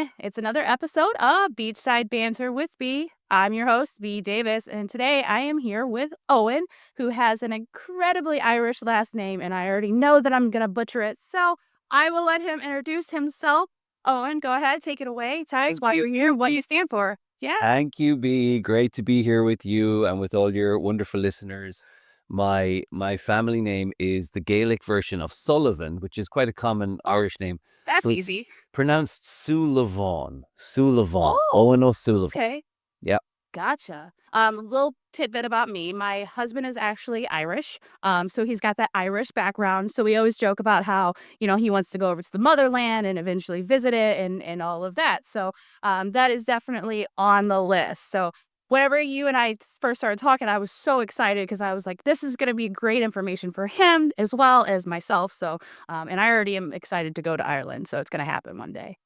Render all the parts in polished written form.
everyone. It's another episode of Beachside Banter with B. I'm your host, B. Davis, and today I am here with Owen, who has an incredibly Irish last name, and I already know that I'm going to butcher it, so I will let him introduce himself. Owen, go ahead, take it away. Tell us why you're here, what you stand for. Yeah. Thank you, B. Great to be here with you and with all your wonderful listeners. My family name is the Gaelic version of Sullivan, which is quite a common Irish name. That's So it's easy. pronounced Súilleabháin. Súilleabháin. Oh, Owen Ó Súilleabháin. okay. Yeah, Gotcha. Little tidbit about me. My husband is actually Irish. So he's got that Irish background. So we always joke about how, he wants to go over to the motherland and eventually visit it and all of that. So that is definitely on the list. So whenever you and I first started talking, I was so excited because I was like, this is going to be great information for him as well as myself. So, and I already am excited to go to Ireland. So it's going to happen one day.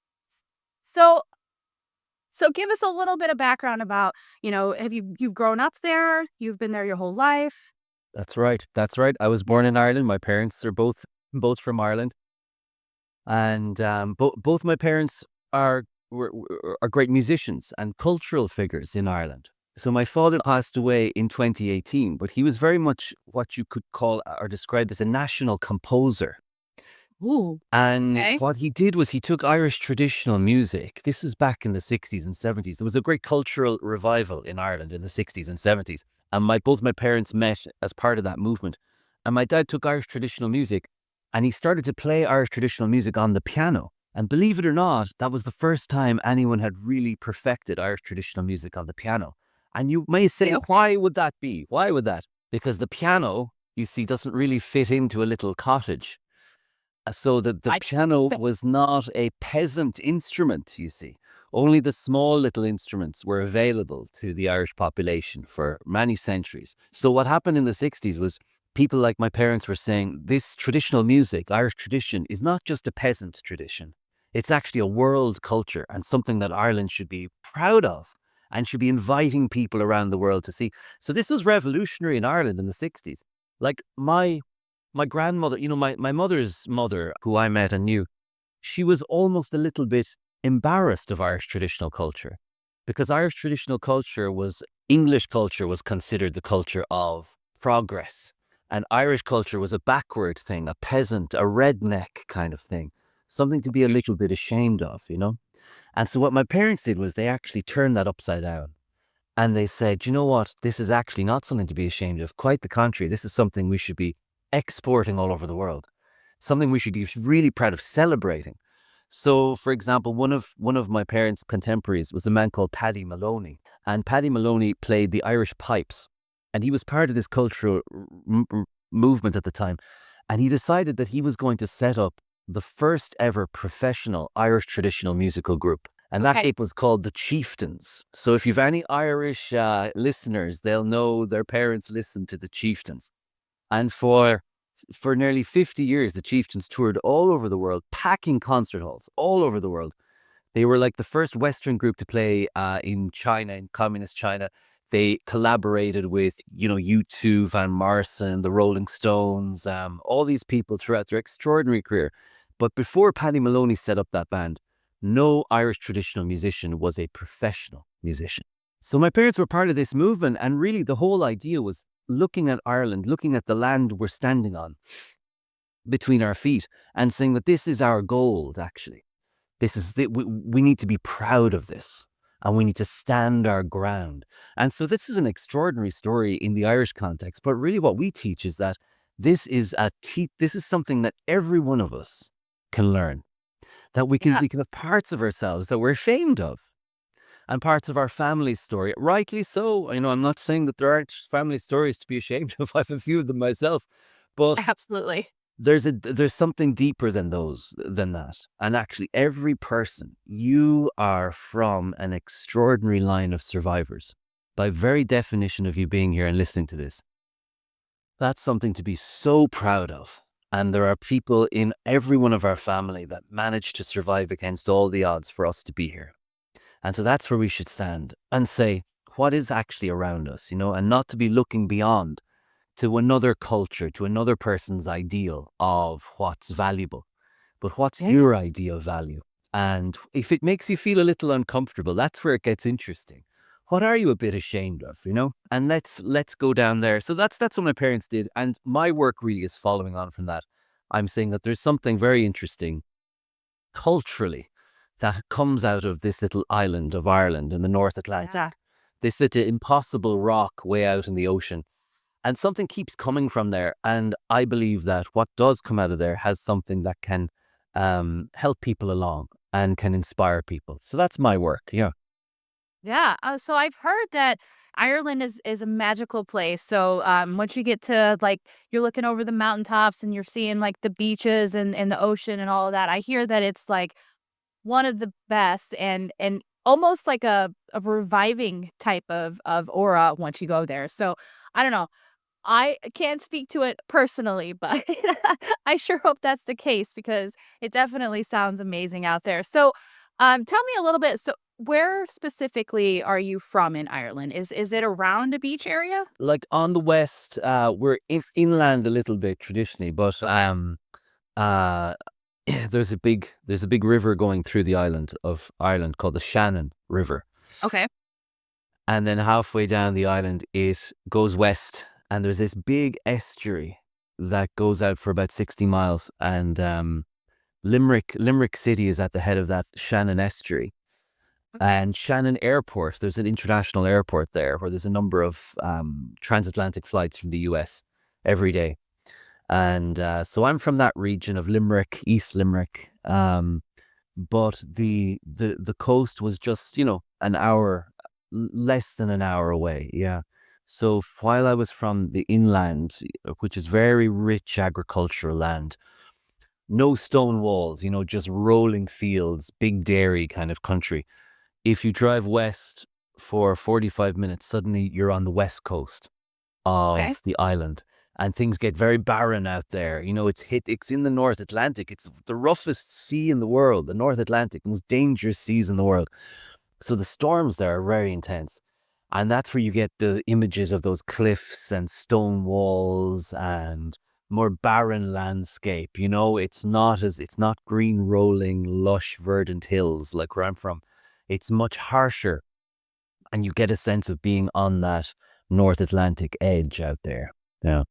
So so give us a little bit of background about, have you've grown up there? You've been there your whole life? that's right. That's right. I was born in Ireland. My parents are both from Ireland, and both my parents are great musicians and cultural figures in Ireland. So my father passed away in 2018, but he was very much what you could call or describe as a national composer. Ooh, And okay. what he did was he took Irish traditional music. This is back in the 60s and 70s. There was a great cultural revival in Ireland in the 60s and 70s. And both my parents met as part of that movement. And my dad took Irish traditional music and he started to play Irish traditional music on the piano. And believe it or not, that was the first time anyone had really perfected Irish traditional music on the piano. And you may say, Yep. why would that be? Why would that? Because the piano, you see, doesn't really fit into a little cottage. So the I piano bet. was not a peasant instrument, you see. Only the small little instruments were available to the Irish population for many centuries. So what happened in the 60s was people like my parents were saying this traditional music, Irish tradition, is not just a peasant tradition. It's actually a world culture and something that Ireland should be proud of and should be inviting people around the world to see. So this was revolutionary in Ireland in the 60s. Like my grandmother, my mother's mother, who I met and knew, she was almost a little bit embarrassed of Irish traditional culture because English culture was considered the culture of progress. And Irish culture was a backward thing, a peasant, a redneck kind of thing, something to be a little bit ashamed of. And so what my parents did was they actually turned that upside down. And they said, you know what? This is actually not something to be ashamed of. Quite the contrary. This is something we should be exporting all over the world. Something we should be really proud of celebrating. So, for example, one of my parents' contemporaries was a man called Paddy Maloney. And Paddy Maloney played the Irish pipes. And he was part of this cultural movement at the time. And he decided that he was going to set up the first ever professional Irish traditional musical group. And that Okay. group was called the Chieftains. So if you've any Irish listeners, they'll know their parents listened to the Chieftains. And for nearly 50 years, the Chieftains toured all over the world, packing concert halls all over the world. They were like the first Western group to play in China, in communist China. They collaborated with, U2, Van Morrison, the Rolling Stones, all these people throughout their extraordinary career. But before Paddy Maloney set up that band, no Irish traditional musician was a professional musician. So my parents were part of this movement, and really the whole idea was looking at Ireland, looking at the land we're standing on between our feet and saying that this is our gold, actually. We need to be proud of this and we need to stand our ground. And so this is an extraordinary story in the Irish context, but really what we teach is that this is something that every one of us can learn, that we can Yeah. have parts of ourselves that we're ashamed of and parts of our family story. Rightly so. I'm not saying that there aren't family stories to be ashamed of. I have a few of them myself, but Absolutely. there's something deeper than that. And actually, every person, you are from an extraordinary line of survivors. By very definition of you being here and listening to this, that's something to be so proud of. And there are people in every one of our family that managed to survive against all the odds for us to be here. And so that's where we should stand and say, what is actually around us, and not to be looking beyond to another culture, to another person's ideal of what's valuable, but what's Okay. your ideal value? And if it makes you feel a little uncomfortable, that's where it gets interesting. What are you a bit ashamed of, you know? And let's go down there. So that's what my parents did. And my work really is following on from that. I'm saying that there's something very interesting culturally that comes out of this little island of Ireland in the North Atlantic. Yeah. This little impossible rock way out in the ocean. And something keeps coming from there. And I believe that what does come out of there has something that can help people along and can inspire people. So that's my work. Yeah. Yeah, so I've heard that Ireland is a magical place. So, once you get to, like, you're looking over the mountaintops and you're seeing, like, the beaches and the ocean and all of that. I hear that it's, like, one of the best and almost like a reviving type of aura once you go there. So, I don't know. I can't speak to it personally, but I sure hope that's the case because it definitely sounds amazing out there. So, tell me a little bit. So, where specifically are you from in Ireland? Is it around a beach area? Like on the west, we're inland a little bit traditionally, but uh, there's a big river going through the island of Ireland called the Shannon River. Okay. And then halfway down the island, it goes west, and there's this big estuary that goes out for about 60 miles. And Limerick City is at the head of that Shannon estuary. And Shannon Airport, there's an international airport there where there's a number of transatlantic flights from the US every day. And so I'm from that region of Limerick, East Limerick. But the coast was just, an hour, less than an hour away. Yeah. So while I was from the inland, which is very rich agricultural land, no stone walls, just rolling fields, big dairy kind of country. If you drive west for 45 minutes, suddenly you're on the west coast Okay. of the island, and things get very barren out there. It's in the North Atlantic. It's the roughest sea in the world, the North Atlantic, most dangerous seas in the world. So the storms there are very intense. And that's where you get the images of those cliffs and stone walls and more barren landscape. It's not green rolling, lush, verdant hills like where I'm from. It's much harsher, and you get a sense of being on that North Atlantic edge out there. Yeah.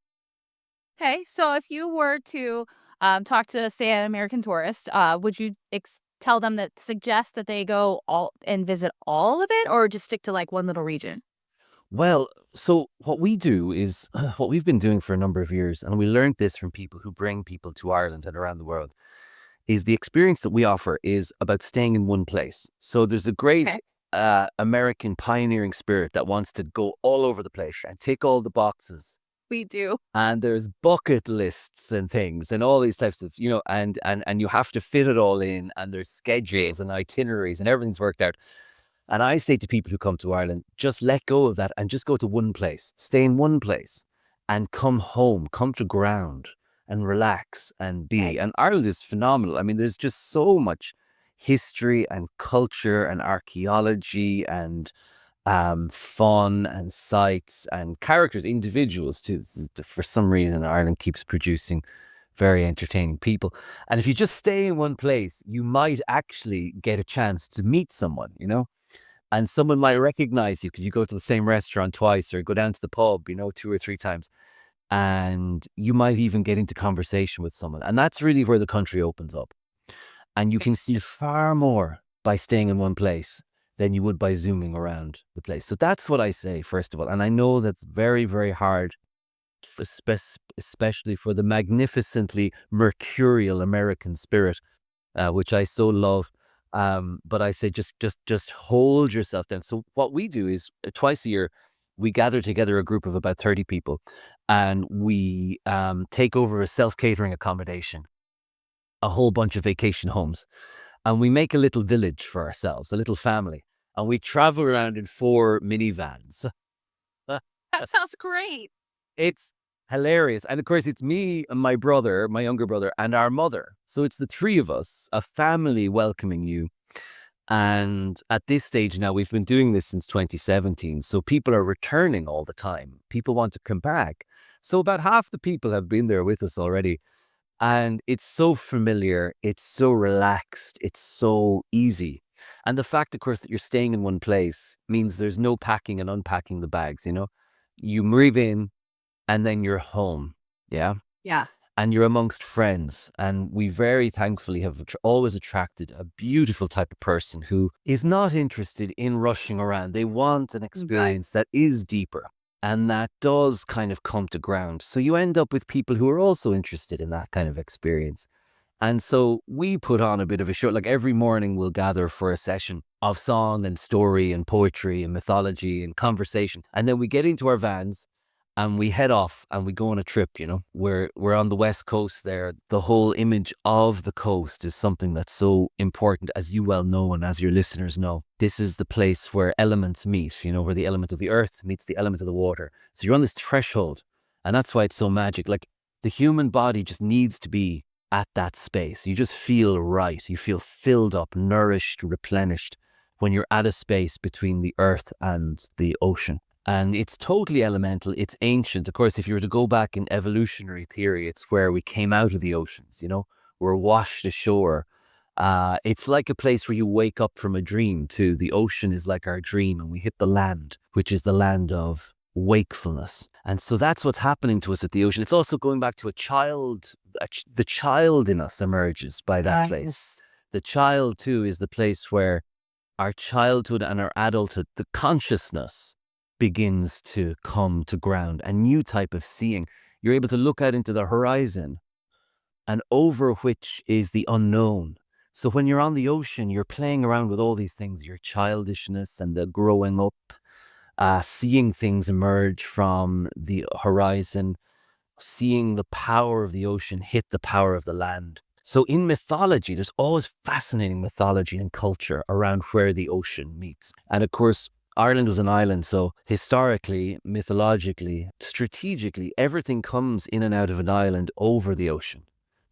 Okay. So, if you were to talk to, say, an American tourist, would you tell them that suggest that they go all and visit all of it, or just stick to like one little region? Well, so what we do is what we've been doing for a number of years, and we learned this from people who bring people to Ireland and around the world, is the experience that we offer is about staying in one place. So there's a great Okay. American pioneering spirit that wants to go all over the place and tick all the boxes. We do. And there's bucket lists and things and all these types of, and you have to fit it all in, and there's schedules and itineraries and everything's worked out. And I say to people who come to Ireland, just let go of that and just go to one place, stay in one place and come home, come to ground and relax and be. Okay. And Ireland is phenomenal. I mean, there's just so much history and culture and archaeology and fun and sights and characters, individuals too. For some reason, Ireland keeps producing very entertaining people. And if you just stay in one place, you might actually get a chance to meet someone. And someone might recognize you because you go to the same restaurant twice or go down to the pub, two or three times. And you might even get into conversation with someone. And that's really where the country opens up. And you can see far more by staying in one place than you would by zooming around the place. So that's what I say, first of all. And I know that's very, very hard, especially for the magnificently mercurial American spirit, which I so love. But I say just hold yourself down. So what we do is twice a year, we gather together a group of about 30 people, and we take over a self-catering accommodation, a whole bunch of vacation homes, and we make a little village for ourselves, a little family, and we travel around in 4 minivans. That sounds great. It's hilarious. And of course, it's me and my brother, my younger brother, and our mother. So it's the three of us, a family welcoming you. And at this stage now, we've been doing this since 2017. So people are returning all the time. People want to come back. So about half the people have been there with us already. And it's so familiar, it's so relaxed, it's so easy. And the fact, of course, that you're staying in one place means there's no packing and unpacking the bags, you know? You move in and then you're home. Yeah. Yeah. And you're amongst friends. And we very thankfully have always attracted a beautiful type of person who is not interested in rushing around. They want an Okay. experience that is deeper and that does kind of come to ground. So you end up with people who are also interested in that kind of experience. And so we put on a bit of a show. Like every morning, we'll gather for a session of song and story and poetry and mythology and conversation. And then we get into our vans and we head off and we go on a trip. You know, we're on the West Coast there. The whole image of the coast is something that's so important, as you well know, and as your listeners know. This is the place where elements meet, you know, where the element of the earth meets the element of the water. So you're on this threshold. And that's why it's so magic. Like the human body just needs to be at that space. You just feel right. You feel filled up, nourished, replenished when you're at a space between the earth and the ocean. And it's totally elemental. It's ancient. Of course, if you were to go back in evolutionary theory, it's where we came out of the oceans, you know, we're washed ashore. It's like a place where you wake up from a dream too. The ocean is like our dream and we hit the land, which is the land of wakefulness. And so that's what's happening to us at the ocean. It's also going back to a child. The child in us emerges by that place. Yes. The child too is the place where our childhood and our adulthood, the consciousness begins to come to ground, a new type of seeing. You're able to look out into the horizon and over which is the unknown. So when you're on the ocean, you're playing around with all these things, your childishness and the growing up, seeing things emerge from the horizon, seeing the power of the ocean hit the power of the land. So in mythology, there's always fascinating mythology and culture around where the ocean meets. And of course, Ireland was an island, so historically, mythologically, strategically, everything comes in and out of an island over the ocean.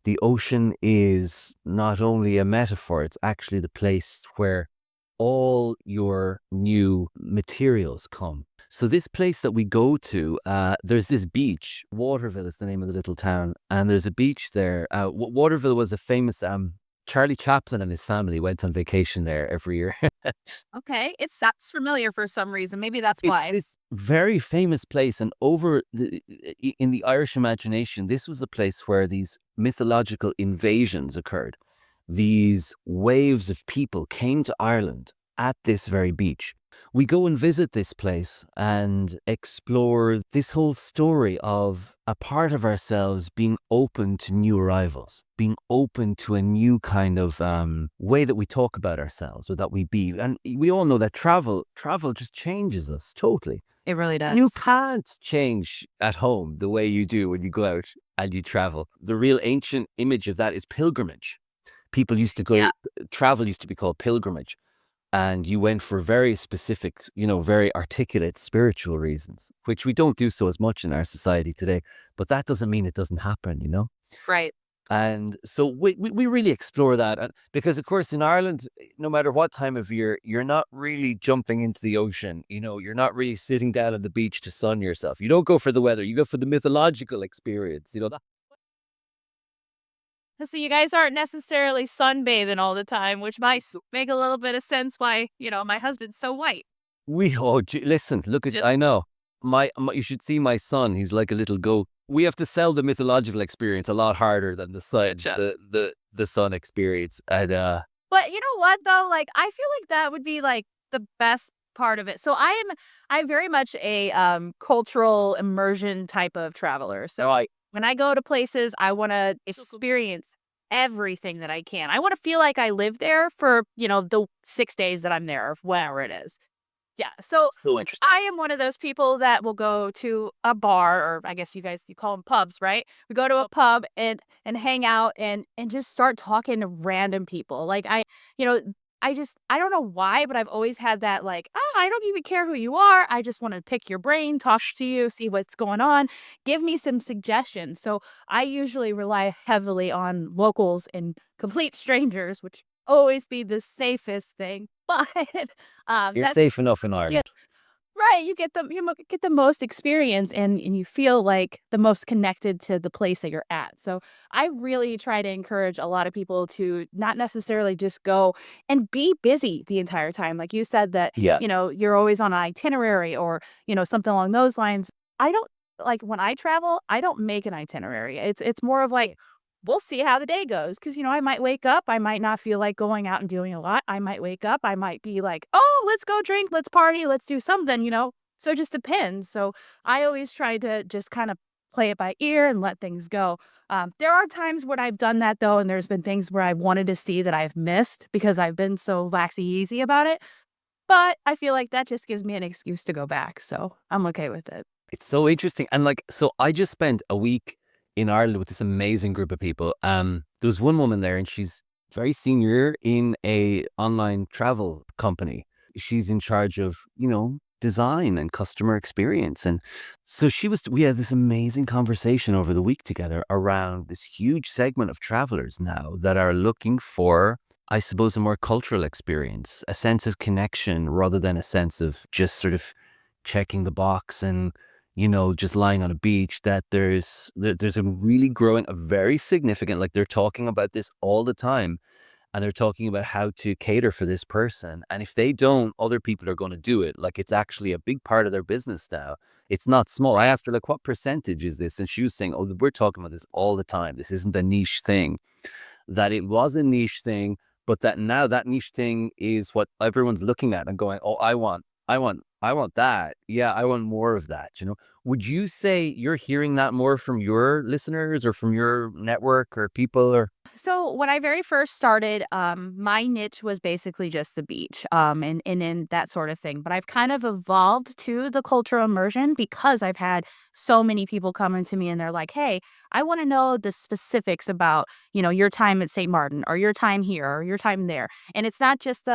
The ocean is not only a metaphor, it's actually the place where all your new materials come. So this place that we go to, there's this beach. Waterville is the name of the little town, and there's a beach there. Waterville was a famous. Charlie Chaplin and his family went on vacation there every year. Okay. It sounds familiar for some reason. Maybe that's It's why. this very famous place, and in the Irish imagination, this was the place where these mythological invasions occurred. These waves of people came to Ireland at this very beach. We go and visit this place and explore this whole story of a part of ourselves being open to new arrivals, being open to a new kind of way that we talk about ourselves or that we be. And we all know that travel just changes us totally. It really You does. can't change at home the way you do when you go out and you travel. The real ancient image of that is pilgrimage. People used to Yeah. go, travel used to be called pilgrimage. And you went for very specific, you know, very articulate spiritual reasons, which we don't do so as much in our society today. But that doesn't mean it doesn't happen, you know? Right. And so we really explore that. And because, of course, in Ireland, no matter what time of year, you're not really jumping into the ocean. You know, you're not really sitting down on the beach to sun yourself. You don't go for the weather, you go for the mythological experience, you know? So you guys aren't necessarily sunbathing all the time, which might So make a little bit of sense why, my husband's so white. listen, look at, Just I know. You should see my son. He's like a little goat. We have to sell the mythological experience a lot harder than gotcha. the sun experience. And But you know what though? Like I feel like that would be like the best part of it. So I'm very much a cultural immersion type of traveler. So I when I go to places, I want to so cool. experience everything that I can. I want to feel like I live there for, the 6 days that I'm there or whatever it is. Yeah. So So interesting. I am one of those people that will go to a bar, or I guess you call them pubs, right? We go to a pub and hang out and just start talking to random people. Like you know, I don't know why, but I've always had that like, oh, I don't even care who you are. I just want to pick your brain, talk to you, see what's going on, give me some suggestions. So I usually rely heavily on locals and complete strangers, which always be the safest thing. But You're that's safe enough in yeah, Ireland. Right, get the most experience and you feel like the most connected to the place that you're at. So, I really try to encourage a lot of people to not necessarily just go and be busy the entire time. Like you said that, Yeah. you're always on an itinerary or, something along those lines. I don't like when I travel, I don't make an itinerary. It's more of like we'll see how the day goes because I might wake up, I might not feel like going out and doing a lot. I might wake up, I might be like, "Oh, let's go drink, let's party, let's do something." So it just depends. So I always try to just kind of play it by ear and let things go. There are times when I've done that though, and there's been things where I wanted to see that I've missed because I've been so laxy easy about it. But I feel like that just gives me an excuse to go back. So I'm okay with it. It's so interesting. And like, so I just spent a week in Ireland with this amazing group of people. There was one woman there and she's very senior in a online travel company. She's in charge of, design and customer experience. And so we had this amazing conversation over the week together around this huge segment of travelers now that are looking for, I suppose, a more cultural experience, a sense of connection rather than a sense of just sort of checking the box and just lying on a beach. That there's a really growing, a very significant, like they're talking about this all the time, and they're talking about how to cater for this person. And if they don't, other people are going to do it. Like it's actually a big part of their business now. It's not small. I asked her, like, what percentage is this? And she was saying, oh, we're talking about this all the time. This isn't a niche thing. That it was a niche thing, but that now that niche thing is what everyone's looking at and going, oh, I want that. Yeah, I want more of that. Would you say you're hearing that more from your listeners or from your network or people or? So when I very first started, my niche was basically just the beach, and in that sort of thing. But I've kind of evolved to the cultural immersion because I've had so many people coming to me and they're like, "Hey, I want to know the specifics about, your time at St. Martin or your time here or your time there." And it's not just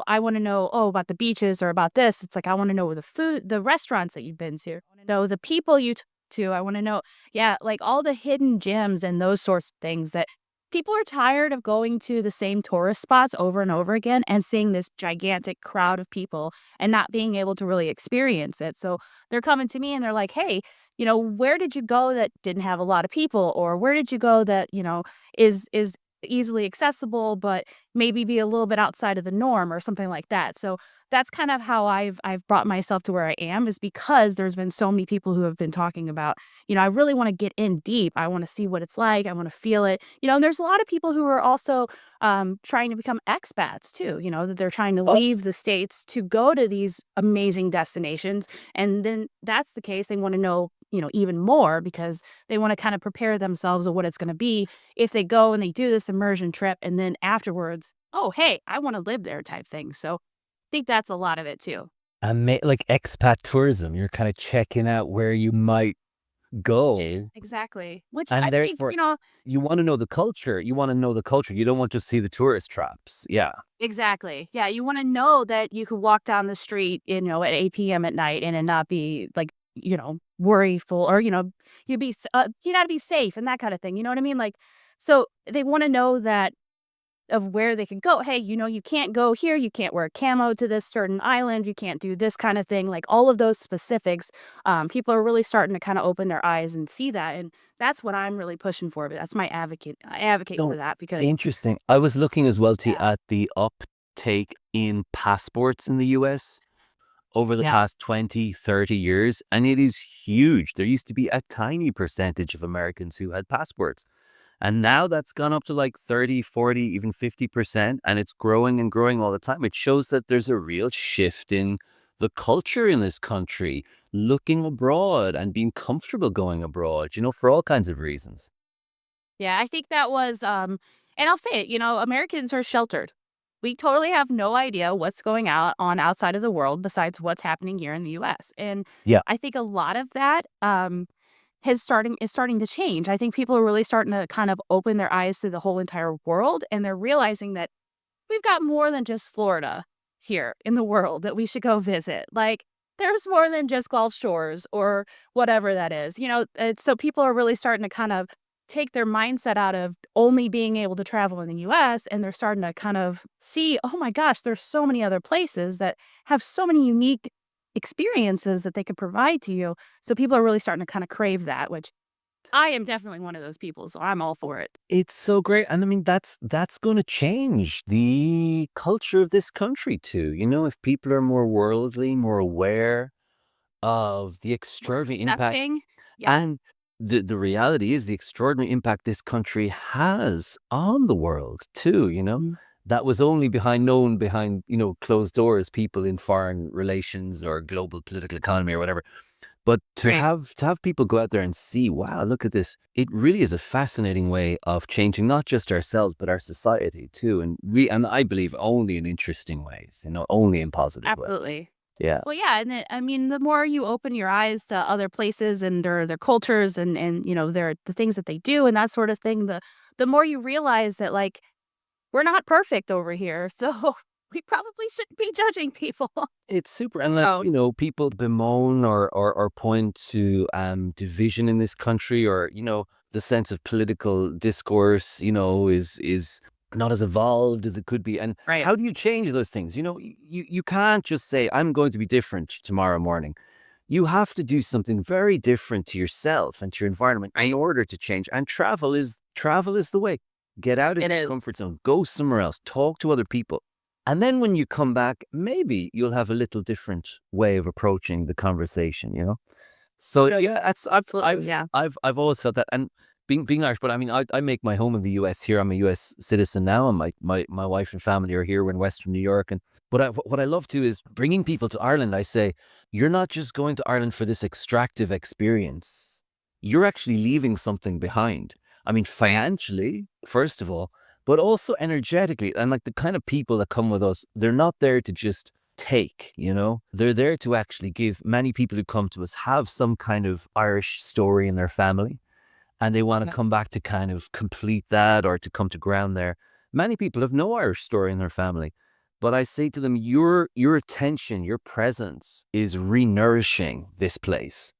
I want to know, oh, about the beaches or about this. It's like I want to know the food, the restaurants that you've been to. I want to know the people you talk to. I want to know, yeah, like all the hidden gems and those sorts of things that people are tired of going to the same tourist spots over and over again and seeing this gigantic crowd of people and not being able to really experience it. So they're coming to me and they're like, hey, where did you go that didn't have a lot of people? Or where did you go that, is easily accessible, but maybe be a little bit outside of the norm or something like that. So that's kind of how I've brought myself to where I am is because there's been so many people who have been talking about, I really want to get in deep. I want to see what it's like. I want to feel it. And there's a lot of people who are also trying to become expats too, that they're trying to leave the States to go to these amazing destinations. And then that's the case. They want to know, even more because they want to kind of prepare themselves of what it's going to be if they go and they do this immersion trip and then afterwards, oh, hey, I want to live there type thing. So I think that's a lot of it too. Like expat tourism, you're kind of checking out where you might go, Exactly. Which I and think, therefore you want to know the culture. You want to know the culture. You don't want to see the tourist traps. Yeah. exactly. Yeah. You want to know that you could walk down the street, at 8 p.m. at night and it not be like, worryful or, you got to be safe and that kind of thing. You know what I mean? Like, so they want to know that of where they can go. Hey, you can't go here. You can't wear camo to this certain island. You can't do this kind of thing. Like all of those specifics, people are really starting to kind of open their eyes and see that. And that's what I'm really pushing for. But that's my advocate. I advocate for No, that because interesting. I was looking as well too yeah, at the uptake in passports in the US over the yeah, past 20, 30 years, and it is huge. There used to be a tiny percentage of Americans who had passports. And now that's gone up to like 30, 40, even 50%, and it's growing and growing all the time. It shows that there's a real shift in the culture in this country, looking abroad and being comfortable going abroad, for all kinds of reasons. yeah. I think that was, and I'll say it. Americans are sheltered. We totally have no idea what's going on outside of the world besides what's happening here in the U.S. And Yeah. I think a lot of that, is starting to change. I think people are really starting to kind of open their eyes to the whole entire world, and they're realizing that we've got more than just Florida here in the world that we should go visit. Like, there's more than just Gulf Shores or whatever that is. So people are really starting to kind of take their mindset out of only being able to travel in the US and they're starting to kind of see, oh my gosh, there's so many other places that have so many unique experiences that they could provide to you. So people are really starting to kind of crave that, which I am definitely one of those people. So I'm all for it. It's so great, and I mean, that's gonna change the culture of this country too, if people are more worldly, more aware of the More extraordinary impact. accepting. Yeah. And the reality is the extraordinary impact this country has on the world too, Mhm. That was only known behind, closed doors, people in foreign relations or global political economy or whatever. But Right. to have people go out there and see, wow, look at this. It really is a fascinating way of changing not just ourselves, but our society too. And I believe only in interesting ways, only in positive ways. Absolutely. Yeah. Well, yeah, and I mean, the more you open your eyes to other places and their cultures and their the things that they do and that sort of thing, the more you realize that like we're not perfect over here, so we probably shouldn't be judging people. It's super, and that Oh, people bemoan or point to division in this country, or the sense of political discourse, is not as evolved as it could be. And right. how do you change those things? You can't just say I'm going to be different tomorrow morning. You have to do something very different to yourself and to your environment in Right. order to change. And travel is the way. Get out of It your is. comfort zone, go somewhere else, talk to other people. And then when you come back, maybe you'll have a little different way of approaching the conversation. So yeah, that's Absolutely, yeah. I've always felt that. And being Irish, but I mean, I make my home in the US here. I'm a US citizen now, and my wife and family are here. We're in Western New York. And what I love too is bringing people to Ireland. I say, you're not just going to Ireland for this extractive experience. You're actually leaving something behind. I mean, financially, first of all, but also energetically. And like the kind of people that come with us, they're not there to just take. They're there to actually give. Many people who come to us have some kind of Irish story in their family, and they want to Yeah. come back to kind of complete that or to come to ground there. Many people have no Irish story in their family. But I say to them, your attention, your presence is re-nourishing this place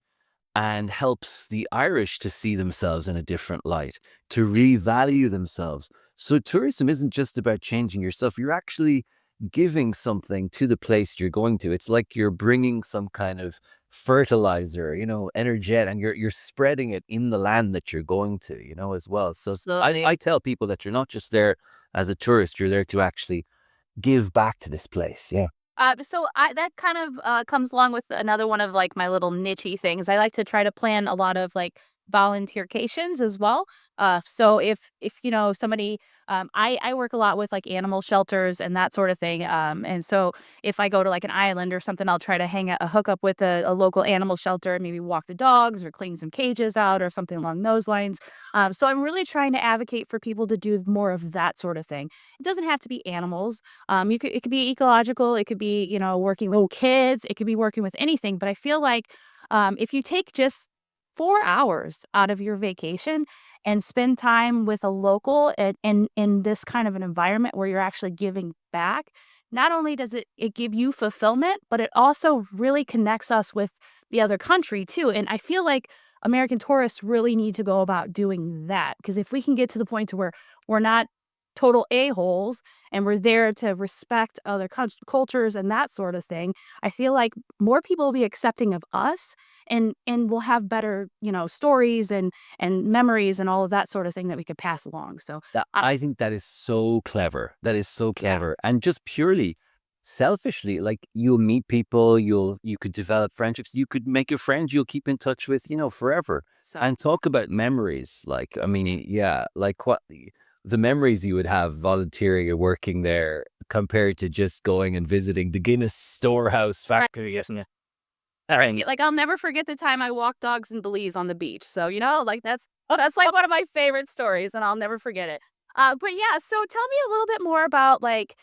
and helps the Irish to see themselves in a different light, to revalue themselves. So tourism isn't just about changing yourself. You're actually giving something to the place you're going to. It's like you're bringing some kind of fertilizer, energetic, and you're spreading it in the land that you're going to, as well. So I Absolutely. tell people that you're not just there as a tourist, you're there to actually give back to this place. Yeah. So that kind of comes along with another one of like my little nichey things. I like to try to plan a lot of like volunteercations as well. So if somebody, I work a lot with like animal shelters and that sort of thing. And so if I go to like an island or something, I'll try to a hook up with a local animal shelter, maybe walk the dogs or clean some cages out or something along those lines. So I'm really trying to advocate for people to do more of that sort of thing. It doesn't have to be animals. It could be ecological, it could be, working with kids, it could be working with anything. But I feel like if you take just 4 hours out of your vacation and spend time with a local in this kind of an environment where you're actually giving back, not only does it give you fulfillment, but it also really connects us with the other country too. And I feel like American tourists really need to go about doing that because if we can get to the point to where we're not total a-holes and we're there to respect other cultures and that sort of thing, I feel like more people will be accepting of us and we'll have better, stories and memories and all of that sort of thing that we could pass along. So, I think that is so clever. That is so yeah. clever. And just purely selfishly, like you'll meet people, you could develop friendships, you could make a friend you'll keep in touch with, forever. So, And talk about memories. Like, I mean, yeah, like what the memories you would have volunteering or working there compared to just going and visiting the Guinness storehouse right. factory, isn't it? All right. Like I'll never forget the time I walked dogs in Belize on the beach. So, like that's like one of my favorite stories and I'll never forget it. But yeah, so tell me a little bit more about like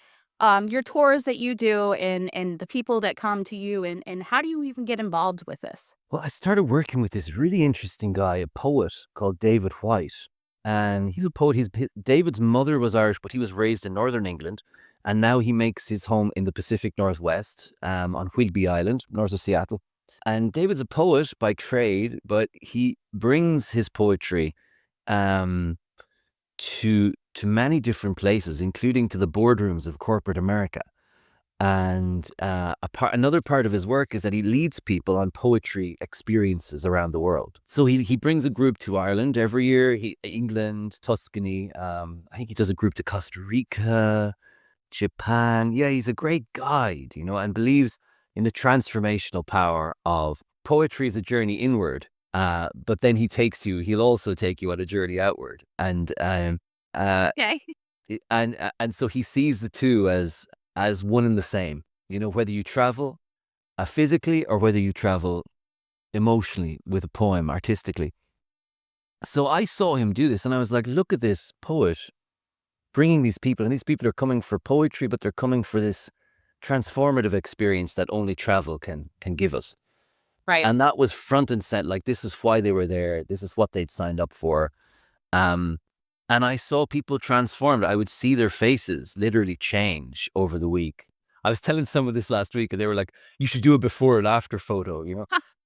your tours that you do and the people that come to you and how do you even get involved with this? Well, I started working with this really interesting guy, a poet called David White. And he's a poet. David's mother was Irish, but he was raised in Northern England. And now he makes his home in the Pacific Northwest, on Whidbey Island, north of Seattle. And David's a poet by trade, but he brings his poetry um, to many different places, including to the boardrooms of corporate America. And another part of his work is that he leads people on poetry experiences around the world. So he brings a group to Ireland every year. England, Tuscany. I think he does a group to Costa Rica, Japan. Yeah, he's a great guide, and believes in the transformational power of poetry as a journey inward. But then he'll also take you on a journey outward. Uh, Okay. and so he sees the two as one and the same. Whether you travel physically or whether you travel emotionally with a poem, artistically. So I saw him do this, and I was like, look at this poet bringing these people, and these people are coming for poetry, but they're coming for this transformative experience that only travel can give us. Right. And that was front and center. Like, this is why they were there. This is what they'd signed up for. Um, and I saw people transformed. I would see their faces literally change over the week. I was telling someone this last week, and they were like, you should do a before and after photo,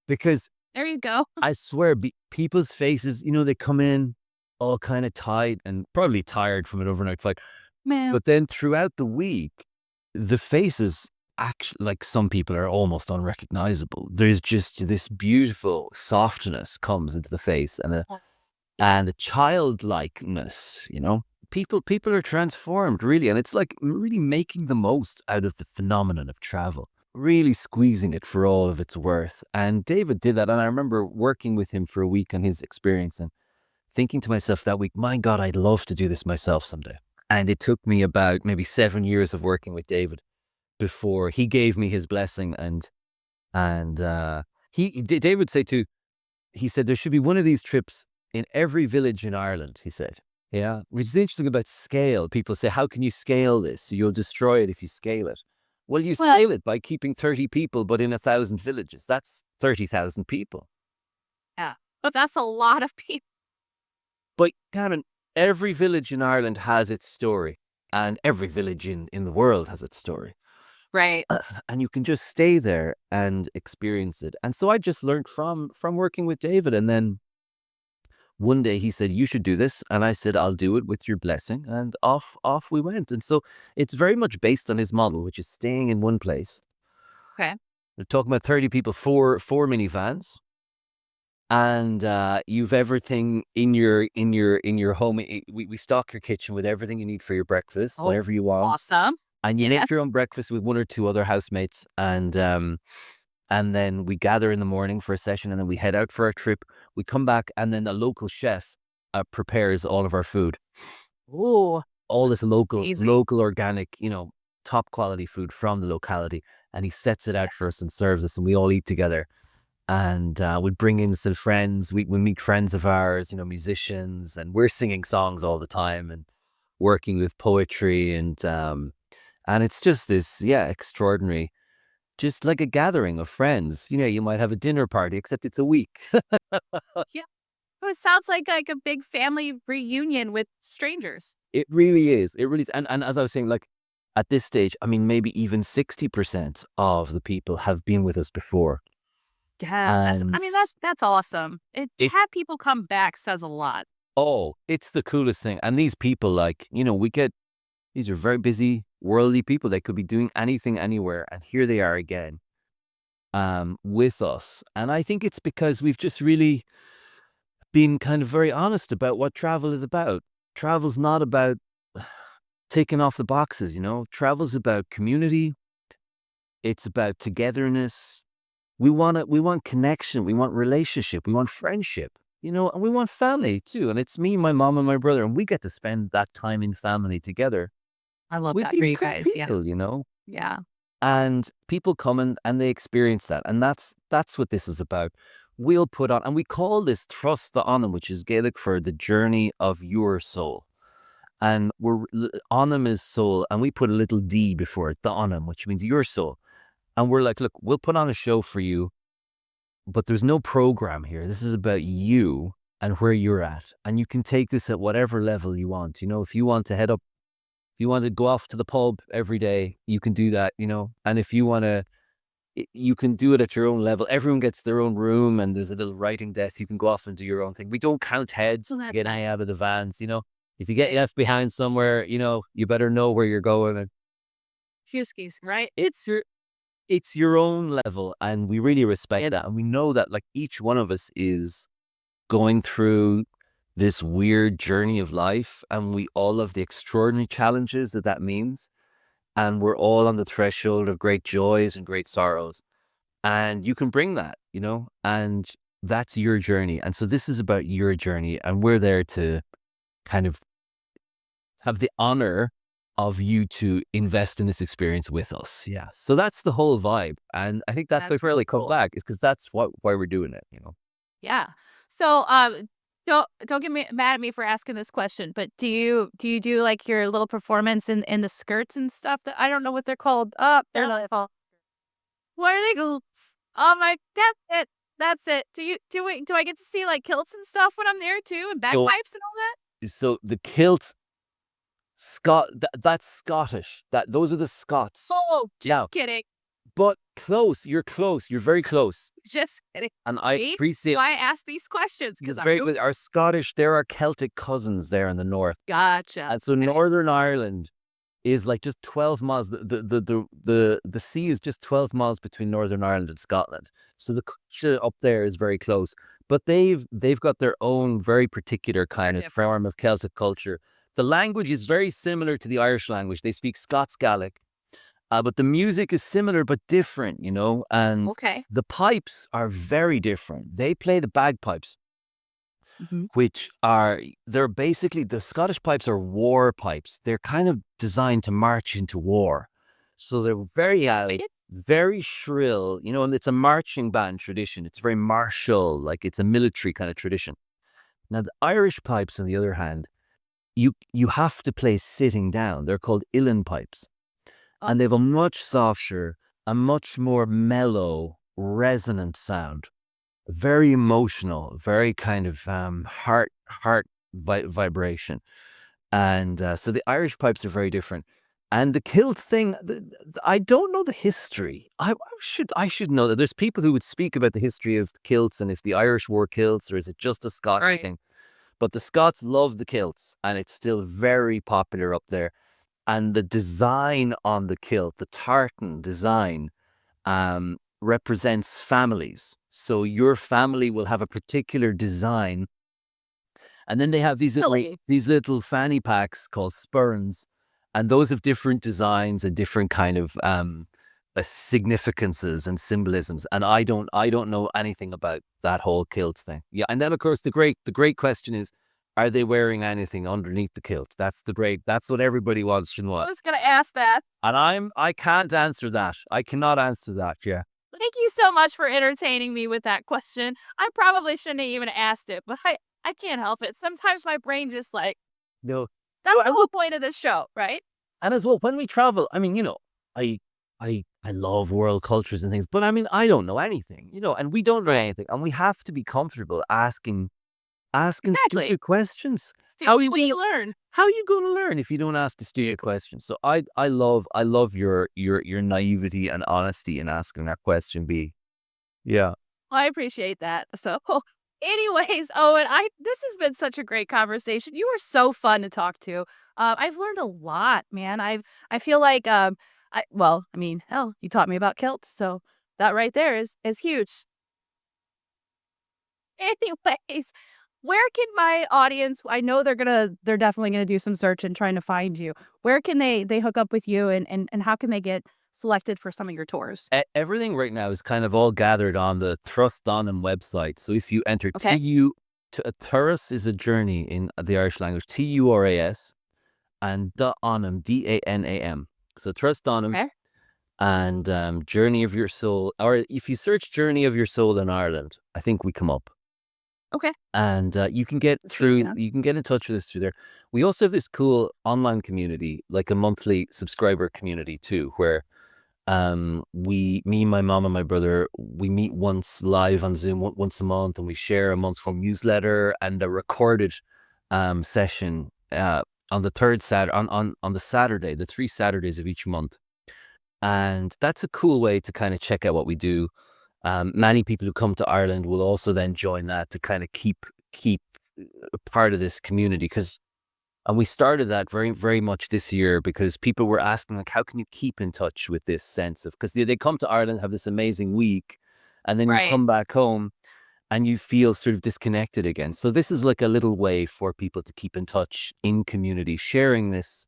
because There you go. I swear, people's faces, they come in all kind of tight and probably tired from an overnight flight. Man. But then throughout the week, the faces actually, like, some people are almost unrecognizable. There's just this beautiful softness comes into the face, and a childlikeness, People are transformed, really. And it's like really making the most out of the phenomenon of travel, really squeezing it for all of its worth. And David did that. And I remember working with him for a week on his experience and thinking to myself that week, my God, I'd love to do this myself someday. And it took me about maybe 7 years of working with David before he gave me his blessing. And David would say too, he said, there should be one of these trips in every village in Ireland, he said. Yeah, which is interesting about scale. People say, how can you scale this? You'll destroy it if you scale it. Well, you Well, scale it by keeping 30 people, but in 1,000 villages. That's 30,000 people. yeah. But that's a lot of people. But Karen, every village in Ireland has its story, and every village in the world has its story. Right. And you can just stay there and experience it. And so I just learned from working with David. And then one day he said, you should do this. And I said, I'll do it with your blessing. And off we went. And so it's very much based on his model, which is staying in one place. Okay. We're talking about 30 people, four minivans. And you've everything in your home. We stock your kitchen with everything you need for your breakfast, Oh, whatever you want. awesome. And you Yes. make your own breakfast with one or two other housemates. And then we gather in the morning for a session, and then we head out for our trip. We come back, and then the local chef prepares all of our food. Ooh, All this easy. local organic, top quality food from the locality. And he sets it Yeah. out for us and serves us, and we all eat together. And we bring in some friends. We meet friends of ours, musicians, and we're singing songs all the time and working with poetry. And it's just this, yeah, extraordinary, just like a gathering of friends. You might have a dinner party, except it's a week. Yeah. Oh, it sounds like a big family reunion with strangers. It really is. It really is. And as I was saying, like, at this stage, I mean, maybe even 60% of the people have been with us before. Yeah, And that's awesome. It to it, have people come back says a lot. oh, it's the coolest thing. And these people, like, these are very busy, worldly people. They could be doing anything, anywhere. And here they are again, with us. And I think it's because we've just really been kind of very honest about what travel is about. Travel's not about ticking off the boxes, Travel's about community. It's about togetherness. We want connection. We want relationship. We want friendship, and we want family too. And it's me, my mom, and my brother, and we get to spend that time in family together I love with that for these you cool guys. Yeah. people. Yeah. And people come and they experience that. And that's what this is about. We'll put on, and we call this Thrust the Onam, which is Gaelic for the journey of your soul. And Onam is soul, and we put a little D before it, the Onam, which means your soul. And we're like, look, we'll put on a show for you, but there's no program here. This is about you and where you're at. And you can take this at whatever level you want. If you want to if you want to go off to the pub every day, you can do that, And if you want to, you can do it at your own level. Everyone gets their own room, and there's a little writing desk. You can go off and do your own thing. We don't count heads So that's getting out of the vans. If you get left behind somewhere, you better know where you're going. And Fuskies, right? It's your own level, and we really respect that, and we know that like each one of us is going through this weird journey of life, and we all have the extraordinary challenges that means, and we're all on the threshold of great joys and great sorrows, and you can bring that, and that's your journey, and so this is about your journey, and we're there to kind of have the honor of you to invest in this experience with us. Yeah. So that's the whole vibe. And I think that's why That's we really really come cool. back, is because that's why we're doing it. Yeah. So, don't get me mad at me for asking this question, but do you do like your little performance in the skirts and stuff that I don't know what they're called. They're not called. What are they called? Oh my, that's it. That's it. Do I get to see like kilts and stuff when I'm there too, and So bagpipes and all that? so the kilt that's Scottish. Those are the Scots. Oh, just Yeah. kidding. But close. You're close. You're very close. Just kidding. And I See? appreciate Why I ask these questions? because Because I'm very really good. Our Scottish, there are Celtic cousins there in the north. gotcha. And so Northern Ireland is like just 12 miles. The sea is just 12 miles between Northern Ireland and Scotland. So the culture up there is very close. But they've got their own very particular kind of Different. form of Celtic culture. The language is very similar to the Irish language. They speak Scots Gaelic, but the music is similar but different. And Okay. the pipes are very different. They play the bagpipes, Mhm. which they're basically, the Scottish pipes are war pipes. They're kind of designed to march into war. So they're very loud, very shrill, and it's a marching band tradition. It's very martial, like it's a military kind of tradition. Now, the Irish pipes, on the other hand, you have to play sitting down. They're called uilleann pipes. Oh, And they have a much softer, a much more mellow, resonant sound, very emotional, very kind of heart vibration. And so the Irish pipes are very different. And the kilt thing, I don't know the history. I should know that. There's people who would speak about the history of the kilts, and if the Irish wore kilts, or is it just a Scottish right. thing. But the Scots love the kilts, and it's still very popular up there. And the design on the kilt, the tartan design, represents families. So your family will have a particular design, and then they have Really? these little fanny packs called spurns, and those have different designs and different kind of significances and symbolisms. And I don't know anything about that whole kilt thing. Yeah, and then of course the great question is, are they wearing anything underneath the kilt? That's what everybody wants to know. I was gonna ask that. And I can't answer that. I cannot answer that. Yeah. Thank you so much for entertaining me with that question. I probably shouldn't have even asked it, but I can't help it. Sometimes my brain just like No. that's No, the whole point of this show, right? and as well, when we travel, I mean, I I love world cultures and things, but I mean, I don't know anything, and we don't know anything, and we have to be comfortable asking Exactly. stupid questions. It's the only way you learn. How are you going to learn if you don't ask the stupid questions? So I love your naivety and honesty in asking that question, B. Yeah. Well, I appreciate that. So, anyways, Owen, I this has been such a great conversation. You were so fun to talk to. I've learned a lot, man. I feel like I mean, hell, you taught me about kilts, so that right there is huge. Anyways, where can my audience? I know they're definitely gonna do some search and trying to find you. Where can they hook up with you, and how can they get selected for some of your tours? Everything right now is kind of all gathered on the Thrust Onam website. So if you enter Okay. Turas is a journey in the Irish language, Turas, and Onam, Danam. So Thrust Onam Okay. and Journey of Your Soul. Or if you search Journey of Your Soul in Ireland, I think we come up. Okay. And you can get That's easy enough. you can get in touch with us through there. We also have this cool online community, like a monthly subscriber community too, where me, my mom, and my brother, we meet once live on Zoom once a month, and we share a month from newsletter and a recorded session on the third Saturday on the Saturday, the 3 Saturdays of each month. And that's a cool way to kind of check out what we do. Many people who come to Ireland will also then join that to kind of keep a part of this community, because And we started that very, very much this year because people were asking, like, how can you keep in touch with this sense of, because they come to Ireland, have this amazing week, and then you Right. come back home and you feel sort of disconnected again. So this is like a little way for people to keep in touch in community, sharing this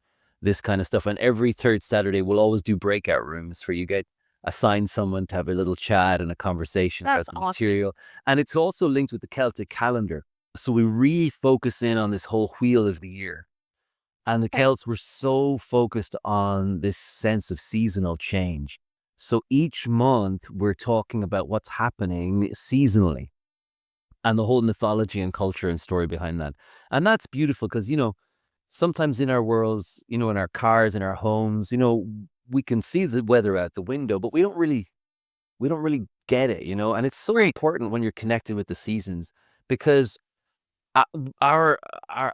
kind of stuff. And every third Saturday, we'll always do breakout rooms where you get assigned someone to have a little chat and a conversation about That's the awesome. material. And it's also linked with the Celtic calendar. So we really focus in on this whole wheel of the year. And the Okay. Celts were so focused on this sense of seasonal change. So each month, we're talking about what's happening seasonally and the whole mythology and culture and story behind that. And that's beautiful because, sometimes in our worlds, in our cars, in our homes, we can see the weather out the window, but we don't really get it, and it's so Right. important when you're connected with the seasons because uh, our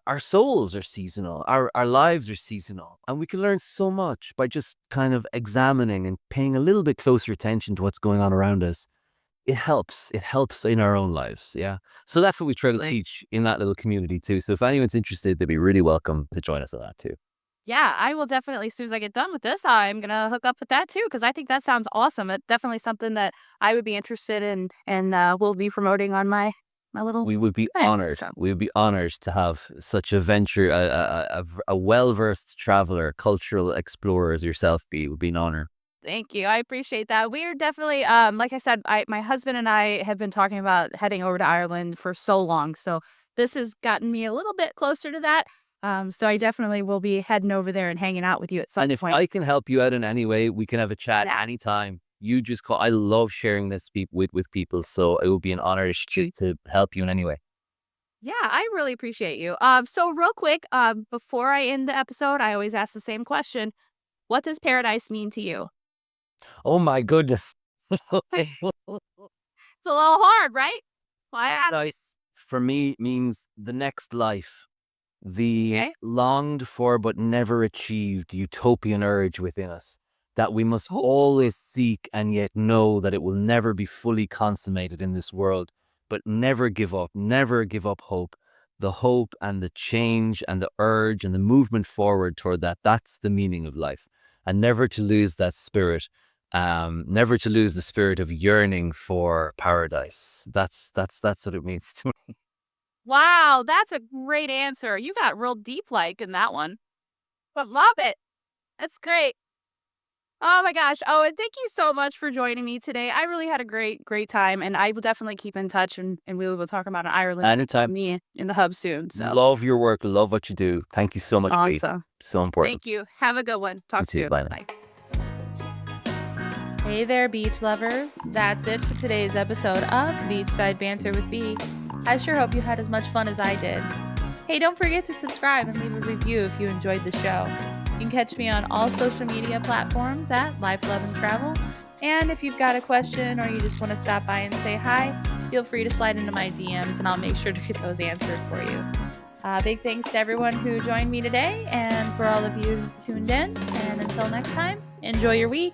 our souls are seasonal, our lives are seasonal, and we can learn so much by just kind of examining and paying a little bit closer attention to what's going on around us. It helps in our own lives, yeah. So that's what we try to Like, teach in that little community too. So if anyone's interested, they'd be really welcome to join us on that too. yeah, I will definitely, as soon as I get done with this, I'm gonna hook up with that too because I think that sounds awesome. It's definitely something that I would be interested in and will be promoting on my little We would be thing. honored. So We would be honored to have such a venture, a well-versed traveler, cultural explorer as yourself be. It would be an honor. thank you. I appreciate that. We're definitely, like I said, my husband and I have been talking about heading over to Ireland for so long. So this has gotten me a little bit closer to that. So I definitely will be heading over there and hanging out with you at some And if point. I can help you out in any way, we can have a chat Yeah. anytime. You just call. I love sharing this with people, so it would be an honor to help you in any way. Yeah, I really appreciate you. So real quick, before I end the episode, I always ask the same question. What does paradise mean to you? Oh my goodness. It's a little hard, right? Why ask? Paradise for me means the next life, the Okay. longed for but never achieved utopian urge within us that we must Oh, always seek and yet know that it will never be fully consummated in this world, but never give up hope. The hope and the change and the urge and the movement forward toward that, that's the meaning of life. And never to lose that spirit, never to lose the spirit of yearning for paradise. That's what it means to me. wow, that's a great answer. You got real deep like in that one. But love it. That's great. Oh my gosh. Oh, and thank you so much for joining me today. I really had a great time, and I will definitely keep in touch, and we will talk about an Ireland Anytime. me in the hub soon. So Love your work. Love what you do. Thank you so much, Pete. awesome. So important. Thank you. Have a good one. You Talk too. soon. Bye now. Bye. Hey there, beach lovers. That's it for today's episode of Beachside Banter with B. I sure hope you had as much fun as I did. Hey, don't forget to subscribe and leave a review if you enjoyed the show. You can catch me on all social media platforms at Life, Love, and Travel. And if you've got a question or you just want to stop by and say hi, feel free to slide into my DMs and I'll make sure to get those answered for you. Big thanks to everyone who joined me today and for all of you tuned in. And until next time, enjoy your week.